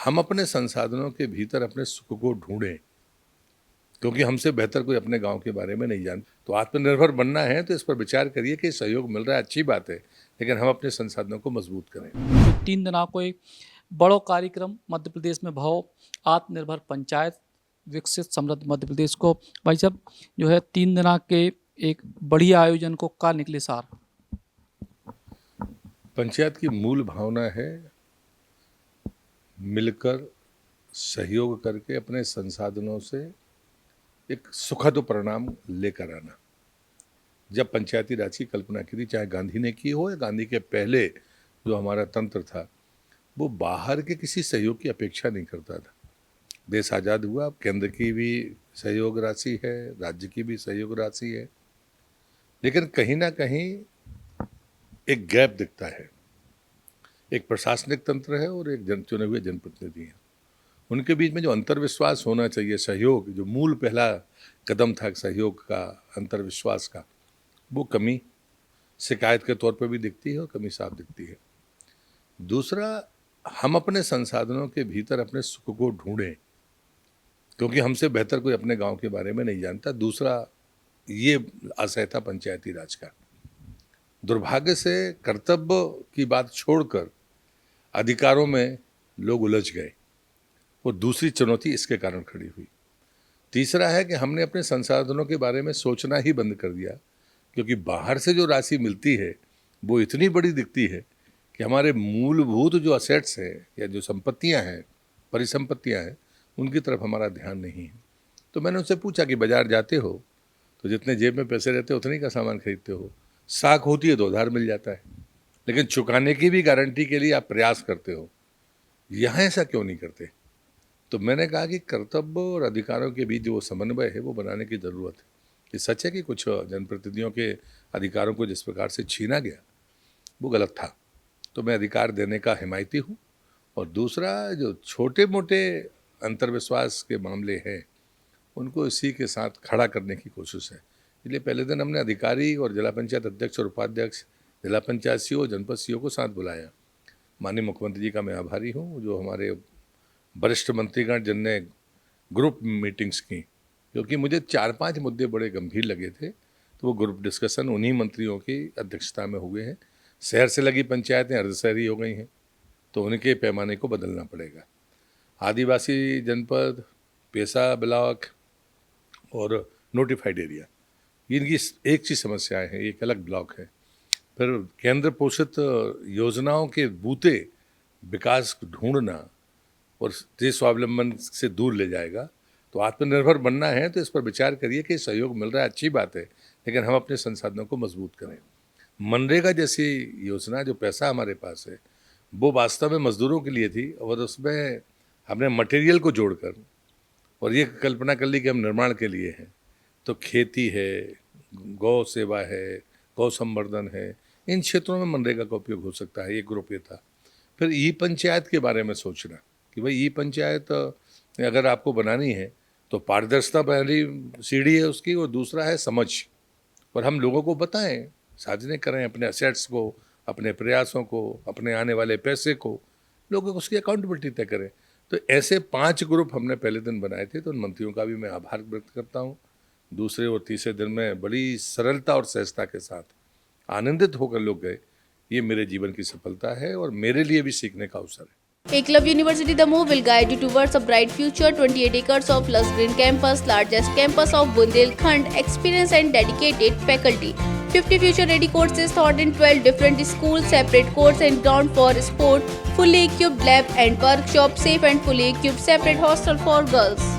हम अपने संसाधनों के भीतर अपने सुख को ढूंढें, क्योंकि हमसे बेहतर कोई अपने गांव के बारे में नहीं जानता। तो आत्मनिर्भर बनना है तो इस पर विचार करिए कि सहयोग मिल रहा है, अच्छी बात है, लेकिन हम अपने संसाधनों को मजबूत करें। 3 दिना को एक बड़ो कार्यक्रम मध्य प्रदेश में भव आत्मनिर्भर पंचायत विकसित समृद्ध मध्य प्रदेश को भाई साहब जो है 3 दिना के एक बढ़िया आयोजन को का निकले सार। पंचायत की मूल भावना है मिलकर सहयोग करके अपने संसाधनों से एक सुखद परिणाम लेकर आना। जब पंचायती राज की कल्पना की थी, चाहे गांधी ने की हो या गांधी के पहले जो हमारा तंत्र था, वो बाहर के किसी सहयोग की अपेक्षा नहीं करता था। देश आज़ाद हुआ, केंद्र की भी सहयोग राशि है, राज्य की भी सहयोग राशि है, लेकिन कहीं ना कहीं एक गैप दिखता है। एक प्रशासनिक तंत्र है और एक चुने हुए जनप्रतिनिधि हैं। उनके बीच में जो अंतर्विश्वास होना चाहिए, सहयोग, जो मूल पहला कदम था सहयोग का, अंतर्विश्वास का, वो कमी शिकायत के तौर पर भी दिखती है और कमी साफ दिखती है। दूसरा, हम अपने संसाधनों के भीतर अपने सुख को ढूंढें, क्योंकि हमसे बेहतर कोई अपने गांव के बारे में नहीं जानता। दूसरा, ये असहता पंचायती राज का दुर्भाग्य से कर्तव्य की बात छोड़कर अधिकारों में लोग उलझ गए और दूसरी चुनौती इसके कारण खड़ी हुई। तीसरा है कि हमने अपने संसाधनों के बारे में सोचना ही बंद कर दिया, क्योंकि बाहर से जो राशि मिलती है वो इतनी बड़ी दिखती है कि हमारे मूलभूत जो असेट्स हैं या जो संपत्तियां हैं, परिसंपत्तियां हैं, उनकी तरफ हमारा ध्यान नहीं है। तो मैंने उनसे पूछा कि बाजार जाते हो तो जितने जेब में पैसे रहते हो उतने का सामान खरीदते हो, साख होती है तो उधार मिल जाता है, लेकिन चुकाने की भी गारंटी के लिए आप प्रयास करते हो, यहाँ ऐसा क्यों नहीं करते? तो मैंने कहा कि कर्तव्य और अधिकारों के बीच जो समन्वय है वो बनाने की ज़रूरत है। ये सच है कि कुछ जनप्रतिनिधियों के अधिकारों को जिस प्रकार से छीना गया वो गलत था, तो मैं अधिकार देने का हिमायती हूँ। और दूसरा, जो छोटे मोटे अंतर्विश्वास के मामले हैं उनको इसी के साथ खड़ा करने की कोशिश है। इसलिए पहले दिन हमने अधिकारी और जिला पंचायत अध्यक्ष और उपाध्यक्ष, जिला पंचायत सीओ, जनपद सीओ को साथ बुलाया। माननीय मुख्यमंत्री जी का मैं आभारी हूँ, जो हमारे वरिष्ठ मंत्रीगण जिनने ग्रुप मीटिंग्स की, क्योंकि मुझे 4-5 मुद्दे बड़े गंभीर लगे थे, तो वो ग्रुप डिस्कशन उन्हीं मंत्रियों की अध्यक्षता में हुए हैं। शहर से लगी पंचायतें अर्धशहरी हो गई हैं, तो उनके पैमाने को बदलना पड़ेगा। आदिवासी जनपद, पेशा ब्लॉक और नोटिफाइड एरिया, इनकी एक चीज़ समस्याएं हैं, एक अलग ब्लॉक है। फिर केंद्र पोषित योजनाओं के बूते विकास ढूंढना और देश स्वावलंबन से दूर ले जाएगा। तो आत्मनिर्भर बनना है तो इस पर विचार करिए कि सहयोग मिल रहा है, अच्छी बात है, लेकिन हम अपने संसाधनों को मजबूत करें। मनरेगा जैसी योजना, जो पैसा हमारे पास है, वो वास्तव में मजदूरों के लिए थी, और उसमें हमने मटेरियल को जोड़कर और ये कल्पना कर ली कि हम निर्माण के लिए हैं। तो खेती है, गौ सेवा है, गौ संवर्धन है, इन क्षेत्रों में मनरेगा का उपयोग हो सकता है। ये ग्रुप ये था। फिर ई पंचायत के बारे में सोचना कि भाई ई पंचायत अगर आपको बनानी है तो पारदर्शिता पहली सीढ़ी है उसकी, और दूसरा है समझ, और हम लोगों को बताएं, साझने करें अपने असेट्स को, अपने प्रयासों को, अपने आने वाले पैसे को, लोगों को उसकी अकाउंटेबिलिटी तय करें। तो ऐसे 5 ग्रुप हमने पहले दिन बनाए थे, तो उन मंत्रियों का भी मैं आभार व्यक्त करता हूँ। दूसरे और तीसरे दिन में बड़ी सरलता और सहजता के साथ आनंदित होकर लोग गए। ये मेरे जीवन की सफलता है और मेरे लिए भी सीखने का अवसर है। Eklavya University The Move will guide you towards a bright future. 28 acres of lush green campus, largest campus of Bundelkhand, experienced and dedicated faculty. 50 future-ready courses taught in 12 different schools, separate courts and ground for sport, fully equipped lab and workshop, safe and fully equipped separate hostel for girls.